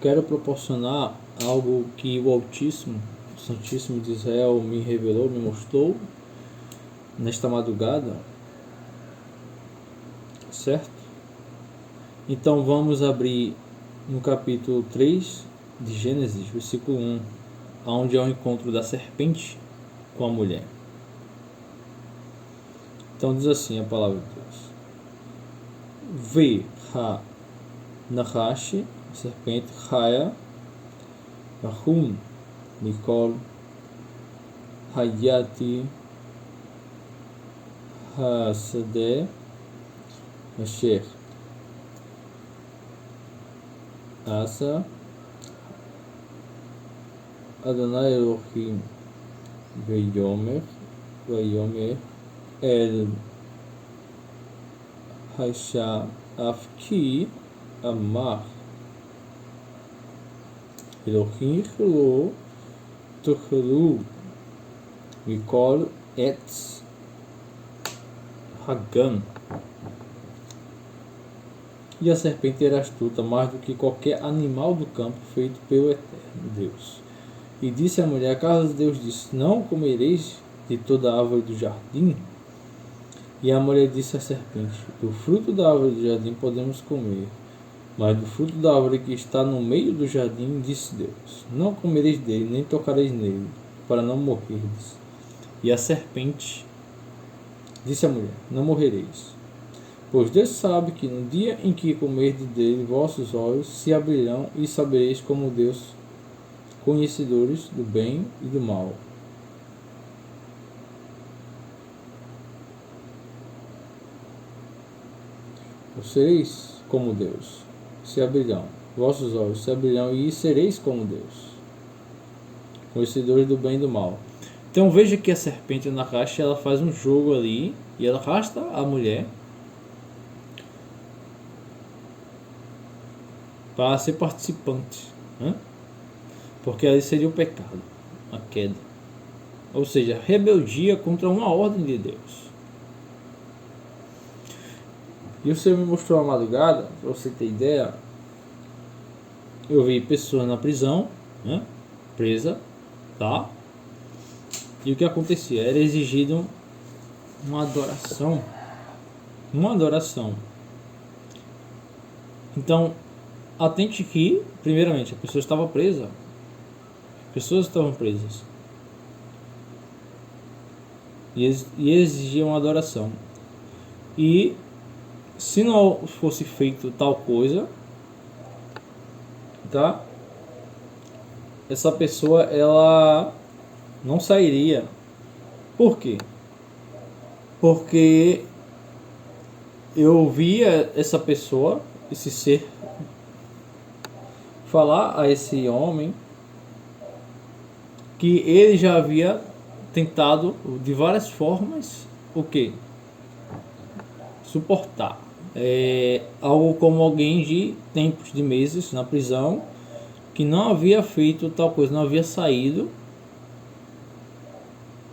quero proporcionar algo que o Altíssimo, o Santíssimo de Israel me revelou, me mostrou nesta madrugada, certo? Então vamos abrir no capítulo 3 de Gênesis, versículo 1, onde é o encontro da serpente com a mulher. Então diz assim a palavra de Deus: Ve ha nahash, a serpente, Haya Rahum Mikol Hayati Hasadeh Asher Asa Adonai Elohim Vayomer El Haisha Afki Amar Elohim Lo Tuchelu Mikol Etz Hagan. E a serpente era astuta mais do que qualquer animal do campo feito pelo Eterno Deus. E disse à mulher: acaso Deus disse, não comereis de toda a árvore do jardim? E a mulher disse à serpente: do fruto da árvore do jardim podemos comer, mas do fruto da árvore que está no meio do jardim, disse Deus, não comereis dele, nem tocareis nele, para não morrerdes. E a serpente disse à mulher: não morrereis, pois Deus sabe que no dia em que comerdes dele, vossos olhos se abrirão e sabereis como Deus, conhecedores do bem e do mal. Sereis como Deus, se abrirão, vossos olhos se abrirão e sereis como Deus, conhecedores do bem e do mal. Então veja que a serpente na caixa, ela faz um jogo ali e ela arrasta a mulher para ser participante, né? Porque ali seria o pecado, a queda, ou seja, rebeldia contra uma ordem de Deus. E o Senhor me mostrou a madrugada, para você ter ideia, eu vi pessoas na prisão, né, presa, tá? E o que acontecia? Era exigido uma adoração. Então, atente que, primeiramente, a pessoa estava presa. Pessoas estavam presas. E exigiam adoração. E se não fosse feito tal coisa, tá? Essa pessoa, ela não sairia. Por quê? Porque eu via essa pessoa, esse ser, falar a esse homem que ele já havia tentado de várias formas o quê? Suportar. Algo como alguém de tempos, de meses na prisão, que não havia feito tal coisa, não havia saído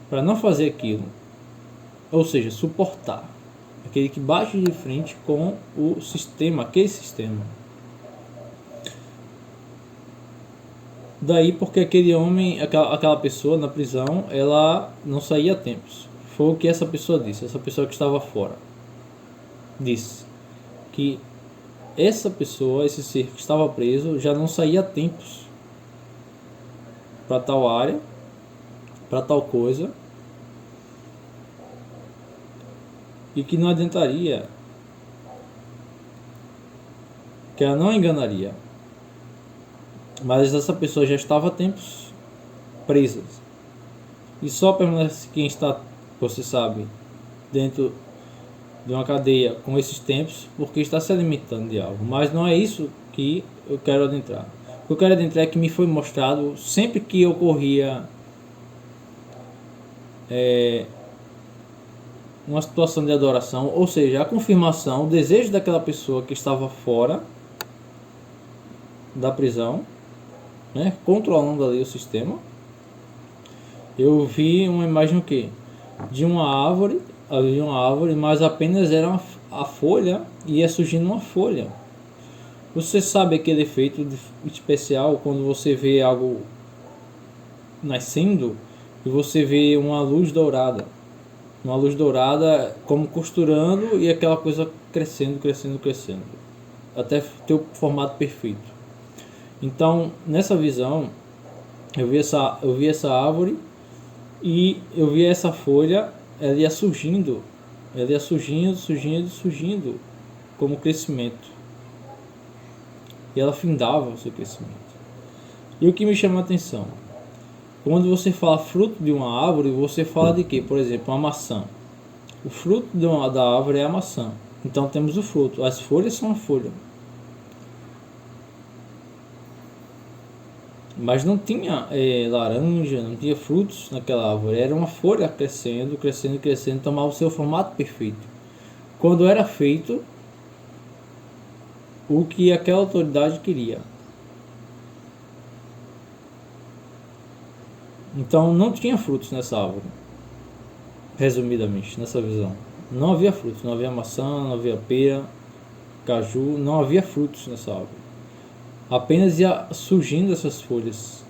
para não fazer aquilo, ou seja, suportar, aquele que bate de frente com o sistema, aquele sistema. Daí porque aquele homem, aquela pessoa na prisão, ela não saía a tempos. Foi o que essa pessoa disse, essa pessoa que estava fora disse que essa pessoa, esse ser que estava preso, já não saía a tempos para tal área, para tal coisa, e que não adiantaria, que ela não enganaria, mas essa pessoa já estava há tempos presa, e só permanece quem está, você sabe, dentro de uma cadeia com esses tempos, porque está se alimentando de algo. Mas não é isso que eu quero adentrar. O que eu quero adentrar é que me foi mostrado, sempre que ocorria uma situação de adoração, ou seja, a confirmação, o desejo daquela pessoa que estava fora da prisão, né, controlando ali o sistema. Eu vi uma imagem o quê? De uma árvore, mas apenas era a folha, ia surgindo uma folha. Você sabe aquele efeito especial quando você vê algo nascendo e você vê uma luz dourada. Uma luz dourada como costurando e aquela coisa crescendo, crescendo, crescendo. Até ter o formato perfeito. Então, nessa visão, eu vi essa árvore e eu vi essa folha, ela ia surgindo, surgindo como crescimento. E ela findava o seu crescimento. E o que me chama a atenção? Quando você fala fruto de uma árvore, você fala de quê? Por exemplo, uma maçã. O fruto da árvore é a maçã. Então temos o fruto. As folhas são a folha. Mas não tinha laranja, não tinha frutos naquela árvore. Era uma folha crescendo, crescendo, crescendo, tomava o seu formato perfeito. Quando era feito o que aquela autoridade queria. Então não tinha frutos nessa árvore. Resumidamente, nessa visão. Não havia frutos, não havia maçã, não havia pera, caju, não havia frutos nessa árvore. Apenas ia surgindo essas folhas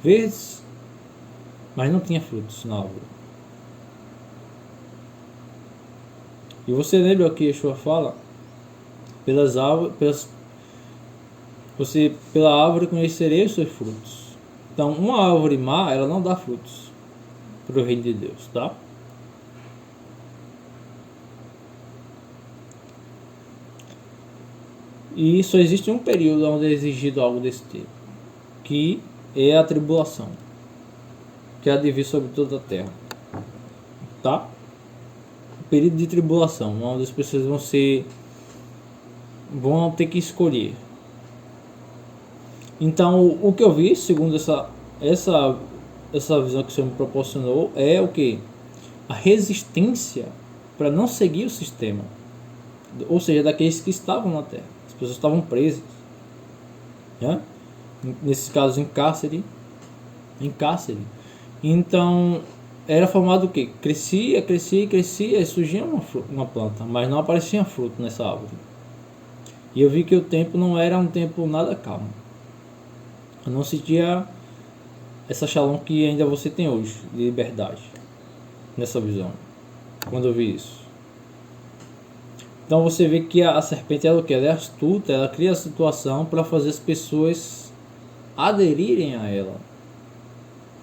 verdes, mas não tinha frutos na árvore. E você lembra o que Yeshua fala? Pela árvore conhecerei os seus frutos. Então, uma árvore má, ela não dá frutos para o reino de Deus, tá? E só existe um período onde é exigido algo desse tipo, que é a tribulação, que há de vir sobre toda a terra, tá? O período de tribulação, onde as pessoas vão ter que escolher. Então, o que eu vi, segundo essa visão que o Senhor me proporcionou, é o que? A resistência para não seguir o sistema, ou seja, daqueles que estavam na terra. As pessoas estavam presas, né? Nesses casos em cárcere. Então era formado o que? Crescia, e surgia uma planta, mas não aparecia fruto nessa árvore. E eu vi que o tempo não era um tempo nada calmo. Eu não sentia essa shalom que ainda você tem hoje, de liberdade, nessa visão, quando eu vi isso. Então você vê que a serpente ela é astuta, ela cria a situação para fazer as pessoas aderirem a ela.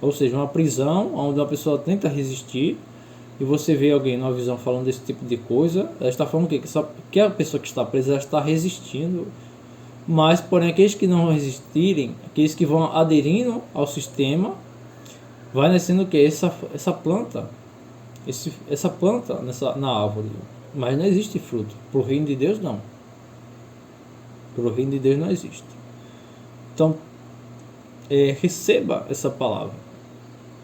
Ou seja, uma prisão onde uma pessoa tenta resistir e você vê alguém numa visão falando desse tipo de coisa, ela está falando que a pessoa que está presa ela está resistindo. Mas, porém, aqueles que não resistirem, aqueles que vão aderindo ao sistema, vai nascendo o que? Essa planta, na árvore. Mas não existe fruto. Para o reino de Deus, não. Para o reino de Deus não existe. Então, receba essa palavra.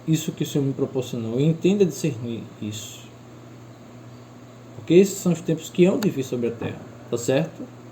Isso que o Senhor me proporcionou. E entenda discernir isso. Porque esses são os tempos que hão de vir sobre a terra. Tá certo?